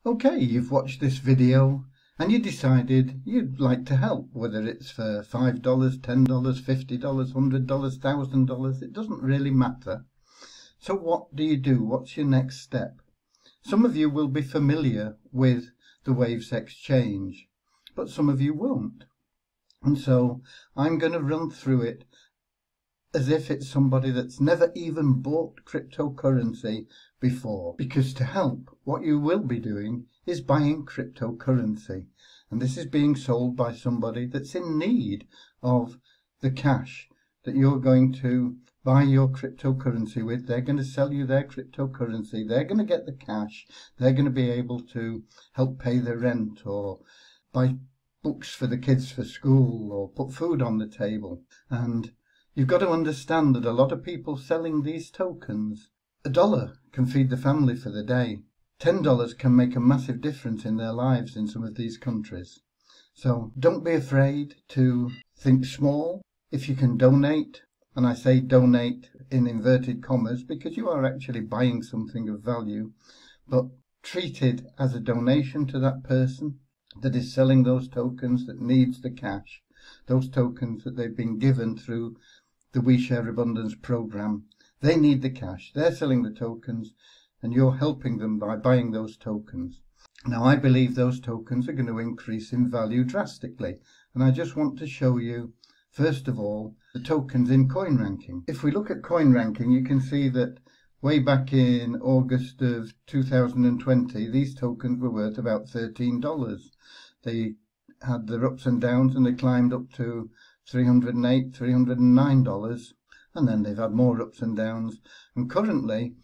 Okay, you've watched this video and you decided you'd like to help, whether it's for $5, $10, $50, $100, $1,000, it doesn't really matter. So what do you do? What's your next step? Some of you will be familiar with the WESA exchange, but some of you won't. And so I'm going to run through it as if it's somebody that's never even bought cryptocurrency before. Because to help, what you will be doing is buying cryptocurrency. And this is being sold by somebody that's in need of the cash that you're going to buy your cryptocurrency with. They're going to sell you their cryptocurrency. They're going to get the cash. They're going to be able to help pay the rent or buy books for the kids for school or put food on the table. And you've got to understand that a lot of people selling these tokens, $1 can feed the family for the day. $10 can make a massive difference in their lives in some of these countries. So don't be afraid to think small. If you can donate, and I say donate in inverted commas because you are actually buying something of value, but treat it as a donation to that person that is selling those tokens, that needs the cash, those tokens that they've been given through the We Share Abundance program. They need the cash. They're selling the tokens and you're helping them by buying those tokens. Now I believe those tokens are going to increase in value drastically, and I just want to show you first of all the tokens in CoinRanking. If we look at CoinRanking, you can see that way back in August of 2020 these tokens were worth about $13. They had their ups and downs and they climbed up to $308, $309, and then they've had more ups and downs. And currently,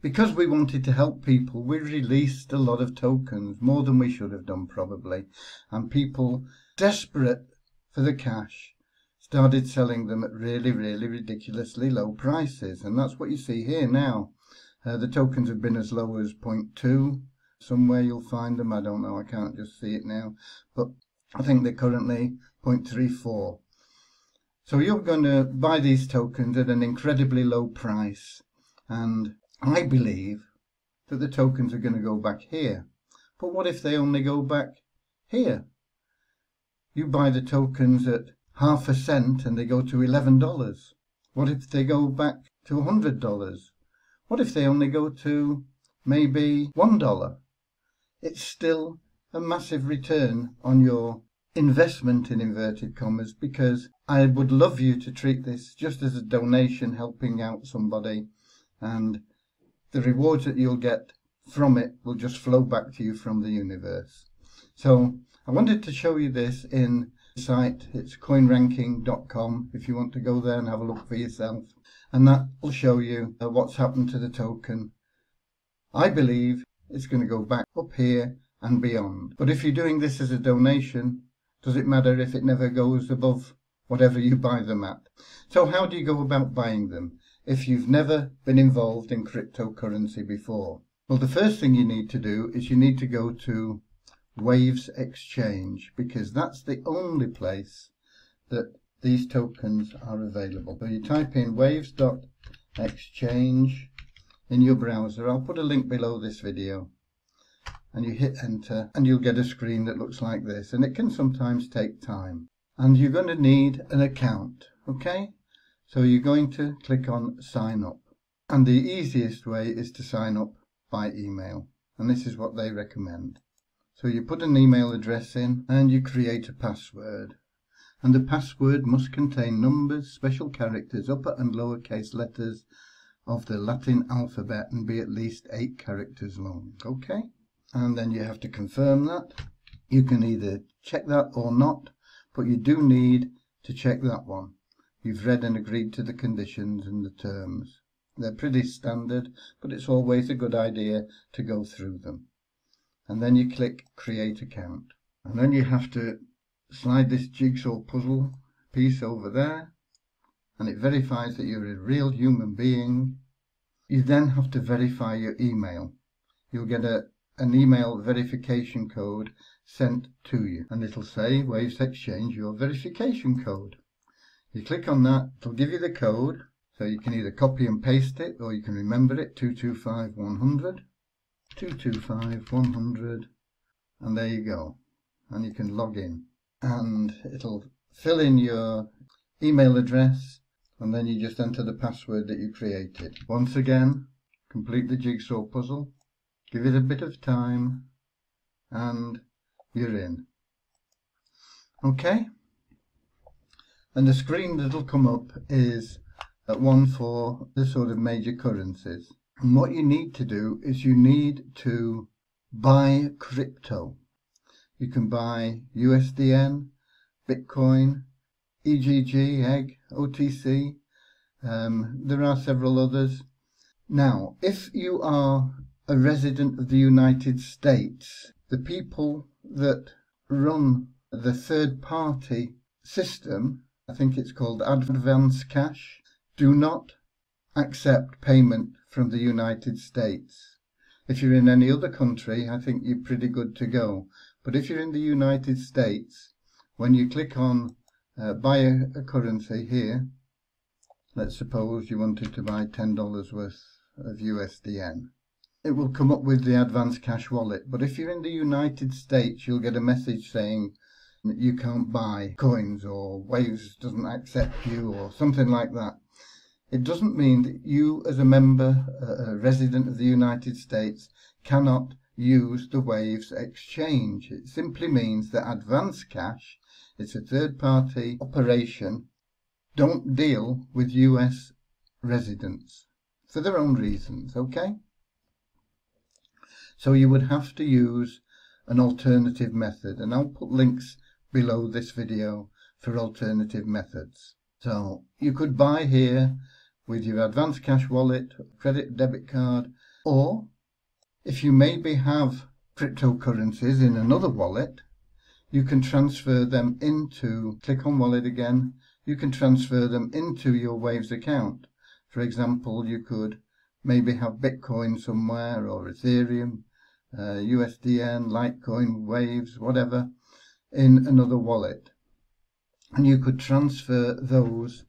because we wanted to help people, we released a lot of tokens, more than we should have done probably, and people desperate for the cash started selling them at really ridiculously low prices. And that's what you see here now. The tokens have been as low as 0.2. Somewhere you'll find them, I don't know, I can't just see it now, but I think they're currently 0.34. So you're going to buy these tokens at an incredibly low price, and I believe that the tokens are going to go back here. But what if they only go back here? You buy the tokens at half a cent and they go to $11. What if they go back to $100? What if they only go to maybe $1? It's still a massive return on your investment in inverted commas, because I would love you to treat this just as a donation, helping out somebody, and the rewards that you'll get from it will just flow back to you from the universe. So I wanted to show you this in the site. It's coinranking.com if you want to go there and have a look for yourself, and that will show you what's happened to the token. I believe it's going to go back up here and beyond. But if you're doing this as a donation, does it matter if it never goes above whatever you buy them at? So how do you go about buying them if you've never been involved in cryptocurrency before? Well, the first thing you need to do is you need to go to WESA Exchange, because that's the only place that these tokens are available. So you type in WESA.exchange in your browser. I'll put a link below this video, and you hit enter and you'll get a screen that looks like this, and it can sometimes take time, and you're going to need an account. Okay, so you're going to click on sign up, and the easiest way is to sign up by email, and this is what they recommend. So you put an email address in and you create a password, and the password must contain numbers, special characters, upper and lowercase letters of the Latin alphabet, and be at least 8 characters long. Okay, and then you have to confirm that. You can either check that or not, but you do need to check that one. You've read and agreed to the conditions and the terms. They're pretty standard, but it's always a good idea to go through them. And then you click create account, and then you have to slide this jigsaw puzzle piece over there, and it verifies that you're a real human being. You then have to verify your email. You'll get an email verification code sent to you, and it'll say WESA Exchange your verification code. You click on that, it'll give you the code, so you can either copy and paste it or you can remember it, 225100. 225-100, and there you go. And you can log in, and it'll fill in your email address, and then you just enter the password that you created. Once again, complete the jigsaw puzzle, give it a bit of time, and you're in. Okay? And the screen that'll come up is one for the sort of major currencies. And what you need to do is you need to buy crypto. You can buy USDN, Bitcoin, EGG, EGG, OTC. There are several others. Now, if you are a resident of the United States, the people that run the third-party system, I think it's called Advance Cash, do not accept payment from the United States. If you're in any other country, I think you're pretty good to go. But if you're in the United States, when you click on buy a currency here, let's suppose you wanted to buy $10 worth of USDN. It will come up with the Advance Cash wallet. But if you're in the United States, you'll get a message saying you can't buy coins, or Waves doesn't accept you, or something like that. It doesn't mean that you, as a member, a resident of the United States, cannot use the Waves exchange. It simply means that Advance Cash, it's a third-party operation, don't deal with US residents for their own reasons, okay? So you would have to use an alternative method, and I'll put links below this video for alternative methods. So you could buy here with your Advance Cash wallet, credit debit card, or if you maybe have cryptocurrencies in another wallet, you can transfer them into, click on wallet again, you can transfer them into your Waves account. For example, you could maybe have Bitcoin somewhere, or Ethereum, USDN, Litecoin, Waves, whatever, in another wallet. And you could transfer those,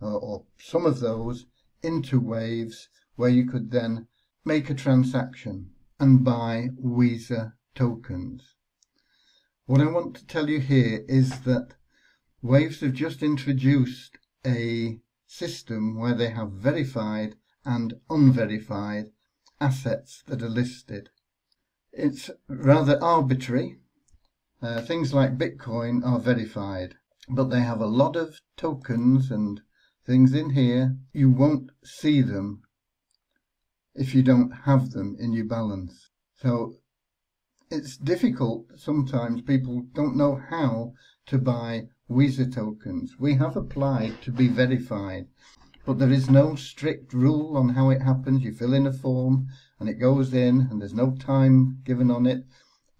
or some of those, into Waves, where you could then make a transaction and buy WESA tokens. What I want to tell you here is that Waves have just introduced a system where they have verified and unverified assets that are listed. It's rather arbitrary. Things like Bitcoin are verified, but they have a lot of tokens and things in here. You won't see them if you don't have them in your balance. So it's difficult. Sometimes people don't know how to buy WESA tokens. We have applied to be verified, but there is no strict rule on how it happens. You fill in a form and it goes in, and there's no time given on it.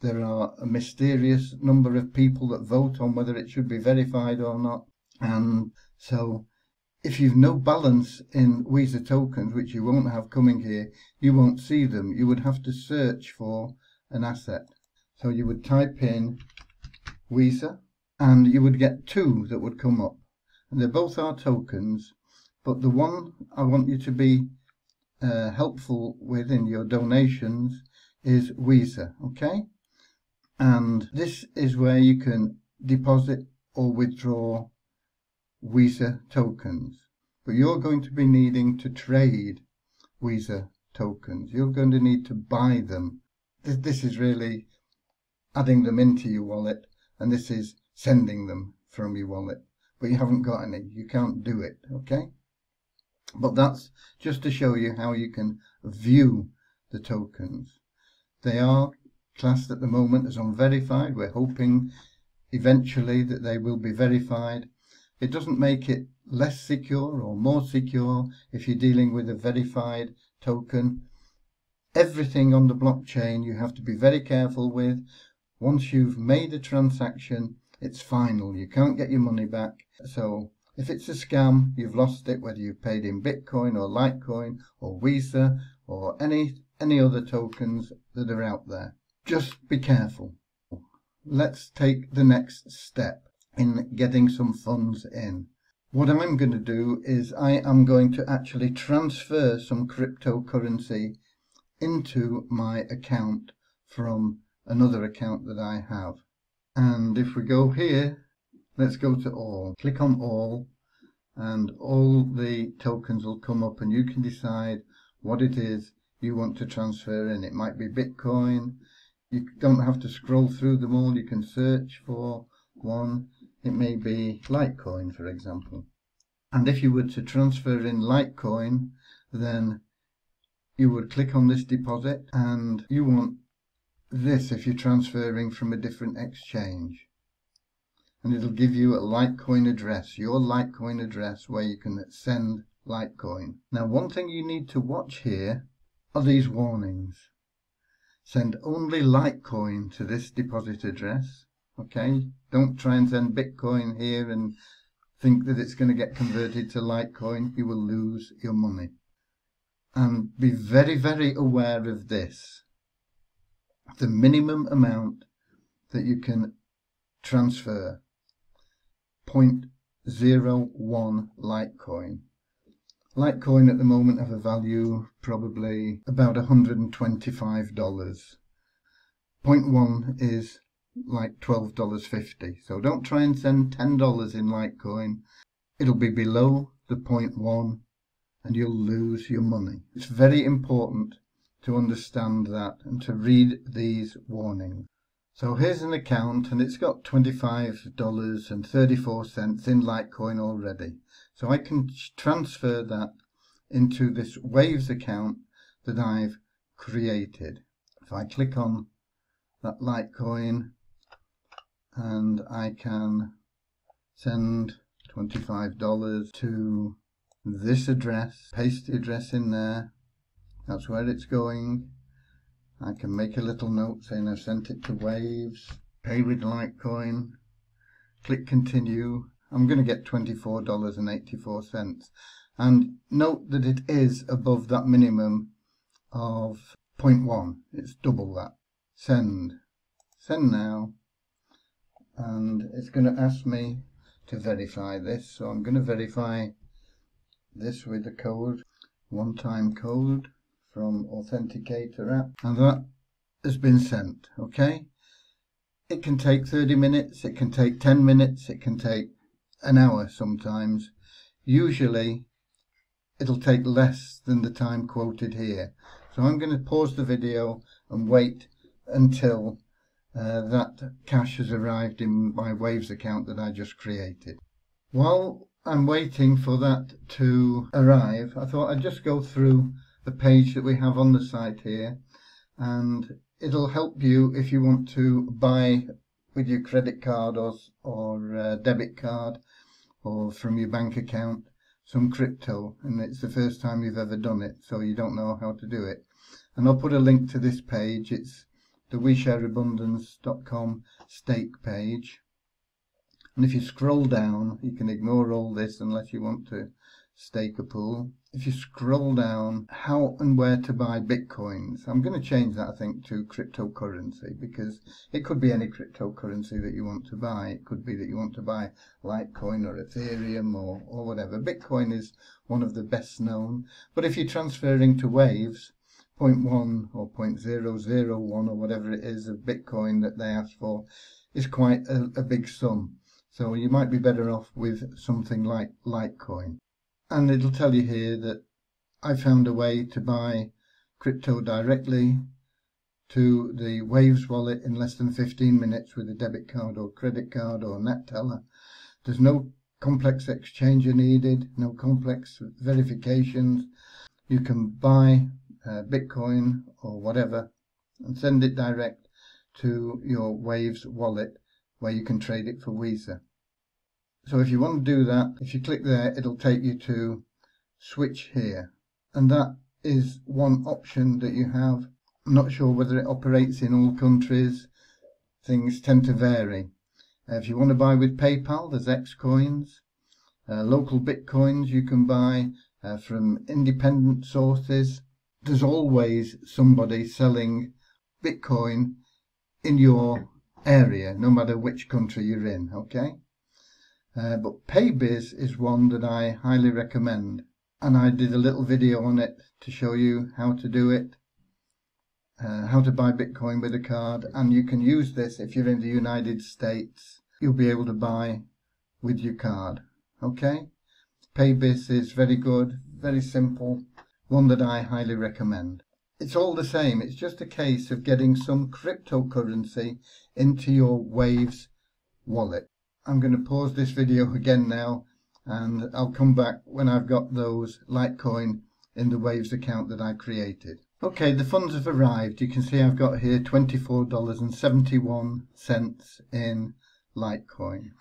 There are a mysterious number of people that vote on whether it should be verified or not. And so if you've no balance in WESA tokens, which you won't have coming here, you won't see them. You would have to search for an asset. So you would type in WESA, and you would get two that would come up. And they both are tokens, but the one I want you to be helpful with in your donations is WESA, okay? And this is where you can deposit or withdraw WESA tokens. But you're going to be needing to trade WESA tokens. You're going to need to buy them. This is really adding them into your wallet, and this is sending them from your wallet. But you haven't got any. You can't do it, okay? But that's just to show you how you can view the tokens. They are classed at the moment as unverified. We're hoping eventually that they will be verified. It doesn't make it less secure or more secure if you're dealing with a verified token. Everything on the blockchain you have to be very careful with. Once you've made a transaction, it's final. You can't get your money back. So if it's a scam, you've lost it, whether you've paid in Bitcoin or Litecoin or WESA or any other tokens that are out there. Just be careful. Let's take the next step in getting some funds in. What I'm going to do is I am going to actually transfer some cryptocurrency into my account from another account that I have. And if we go here, let's go to all, click on all, and all the tokens will come up, and you can decide what it is you want to transfer in. It might be Bitcoin. You don't have to scroll through them all. You can search for one. It may be Litecoin, for example. And if you were to transfer in Litecoin, then you would click on this deposit, and you want this if you're transferring from a different exchange. And it'll give you a Litecoin address, your Litecoin address, where you can send Litecoin. Now, one thing you need to watch here are these warnings. Send only Litecoin to this deposit address. Okay, don't try and send Bitcoin here and think that it's going to get converted to Litecoin. You will lose your money. And be very, very aware of this. The minimum amount that you can transfer, 0.01 Litecoin. Litecoin at the moment have a value probably about $125. 0.1 is like $12.50. So don't try and send $10 in Litecoin. It'll be below the 0.1 and you'll lose your money. It's very important to understand that and to read these warnings. So here's an account, and it's got $25.34 in Litecoin already. So I can transfer that into this Waves account that I've created. If I click on that Litecoin, and I can send $25 to this address, paste the address in there, that's where it's going. I can make a little note saying I've sent it to Waves, pay with Litecoin, click continue. I'm going to get $24.84. And note that it is above that minimum of 0.1. It's double that. Send. Send now. And it's going to ask me to verify this. So I'm going to verify this with the code, one-time code from Authenticator app, and that has been sent. Okay, it can take 30 minutes, it can take 10 minutes, it can take an hour sometimes. Usually it'll take less than the time quoted here. So I'm going to pause the video and wait until that cash has arrived in my Waves account that I just created. While I'm waiting for that to arrive, I thought I'd just go through the page that we have on the site here, and it'll help you if you want to buy with your credit card or debit card or from your bank account some crypto, and it's the first time you've ever done it, so you don't know how to do it. And I'll put a link to this page. It's the WeShareAbundance.com stake page. And if you scroll down, you can ignore all this unless you want to stake a pool. If you scroll down, how and where to buy Bitcoins. I'm going to change that, I think, to cryptocurrency, because it could be any cryptocurrency that you want to buy. It could be that you want to buy Litecoin or Ethereum or whatever. Bitcoin is one of the best known. But if you're transferring to Waves, 0.1 or 0.001 or whatever it is of Bitcoin that they ask for is quite a big sum. So you might be better off with something like Litecoin. And it'll tell you here that I found a way to buy crypto directly to the Waves wallet in less than 15 minutes with a debit card or credit card or net teller. There's no complex exchanger needed, no complex verifications. You can buy Bitcoin or whatever and send it direct to your Waves wallet where you can trade it for WESA. So if you want to do that, if you click there, it'll take you to switch here. And that is one option that you have. I'm not sure whether it operates in all countries. Things tend to vary. If you want to buy with PayPal, there's Xcoins. Local Bitcoins you can buy from independent sources. There's always somebody selling Bitcoin in your area, no matter which country you're in, okay? But Paybiz is one that I highly recommend, and I did a little video on it to show you how to do it. how to buy Bitcoin with a card, and you can use this if you're in the United States. You'll be able to buy with your card. Okay? Paybis is very good, very simple, one that I highly recommend. It's all the same, it's just a case of getting some cryptocurrency into your Waves wallet. I'm going to pause this video again now, and I'll come back when I've got those Litecoin in the Waves account that I created. Okay, the funds have arrived. You can see I've got here $24.71 in Litecoin.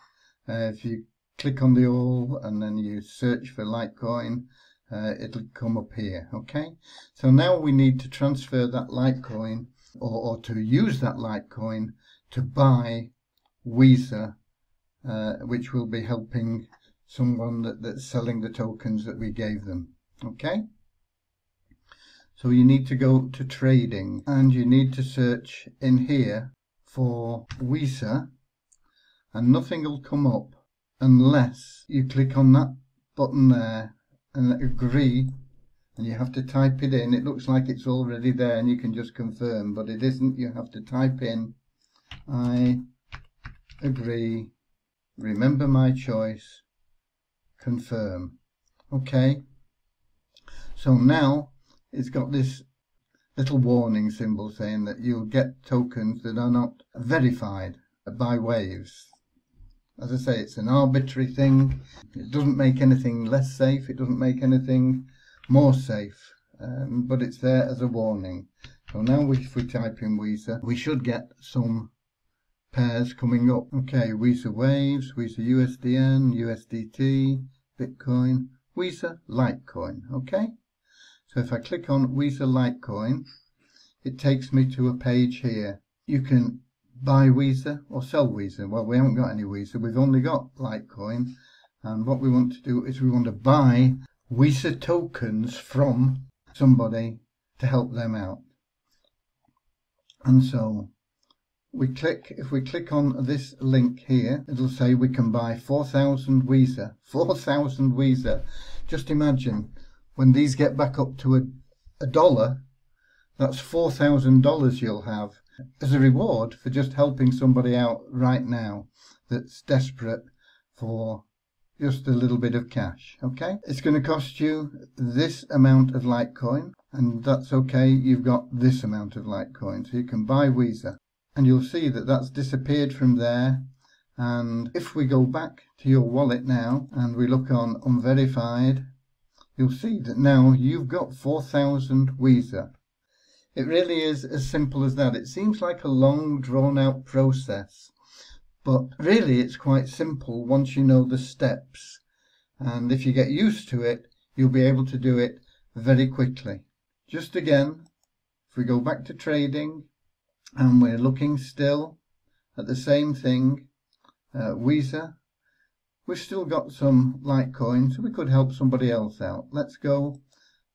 If you click on the all and then you search for Litecoin, it'll come up here. Okay, so now we need to transfer that Litecoin or to use that Litecoin to buy WESA, which will be helping someone that's selling the tokens that we gave them. Okay, so you need to go to trading and you need to search in here for WESA, and nothing will come up unless you click on that button there and agree, and you have to type it in. It looks like it's already there and you can just confirm, but it isn't. You have to type in I agree, remember my choice, confirm. Okay, so now it's got this little warning symbol saying that you'll get tokens that are not verified by Waves. As I say, it's an arbitrary thing. It doesn't make anything less safe, it doesn't make anything more safe, but it's there as a warning. So now if we type in WESA, we should get some pairs coming up. Okay, WESA Waves, WESA USDN, USDT, Bitcoin, WESA Litecoin. Okay, so if I click on WESA Litecoin, it takes me to a page here. You can buy WESA or sell WESA. Well, we haven't got any WESA, we've only got Litecoin, and what we want to do is we want to buy WESA tokens from somebody to help them out. And so if we click on this link here, it'll say we can buy 4,000 WESA. 4,000 WESA. Just imagine when these get back up to a dollar, that's $4,000 you'll have as a reward for just helping somebody out right now that's desperate for just a little bit of cash. Okay, it's going to cost you this amount of Litecoin, and that's okay. You've got this amount of Litecoin, so you can buy WESA, and you'll see that that's disappeared from there. And if we go back to your wallet now and we look on unverified, you'll see that now you've got 4,000 WESA. It really is as simple as that. It seems like a long, drawn-out process, but really it's quite simple once you know the steps. And if you get used to it, you'll be able to do it very quickly. Just again, if we go back to trading, and we're looking still at the same thing, WESA, we've still got some Litecoin, so we could help somebody else out. Let's go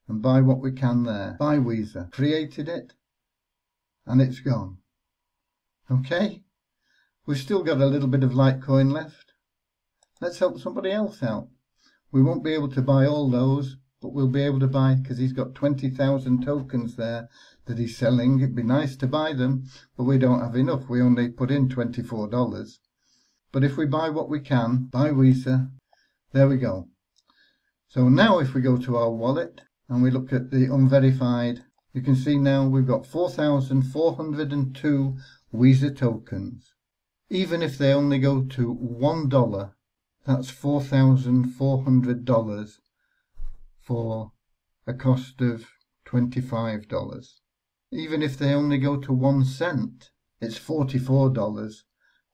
and buy what we can there. Buy WESA. Created it, and it's gone. Okay, we've still got a little bit of Litecoin left. Let's help somebody else out. We won't be able to buy all those, but we'll be able to buy, because he's got 20,000 tokens there that he's selling. It'd be nice to buy them, but we don't have enough. We only put in $24. But if we buy what we can, buy WESA, there we go. So now if we go to our wallet and we look at the unverified, you can see now we've got 4,402 WESA tokens. Even if they only go to $1, that's $4,400 for a cost of $25. Even if they only go to 1 cent, it's $44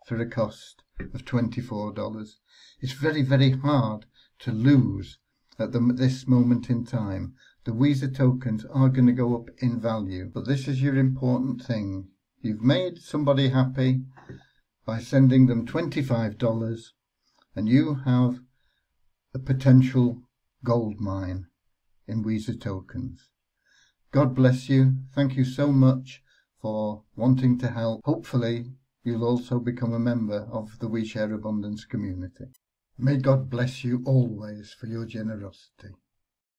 for a cost of $24. It's very, very hard to lose at this moment in time. The WESA tokens are going to go up in value, but this is your important thing. You've made somebody happy by sending them $25, and you have a potential gold mine in WESA tokens. God bless you. Thank you so much for wanting to help. Hopefully you'll also become a member of the We Share Abundance community. May God bless you always for your generosity.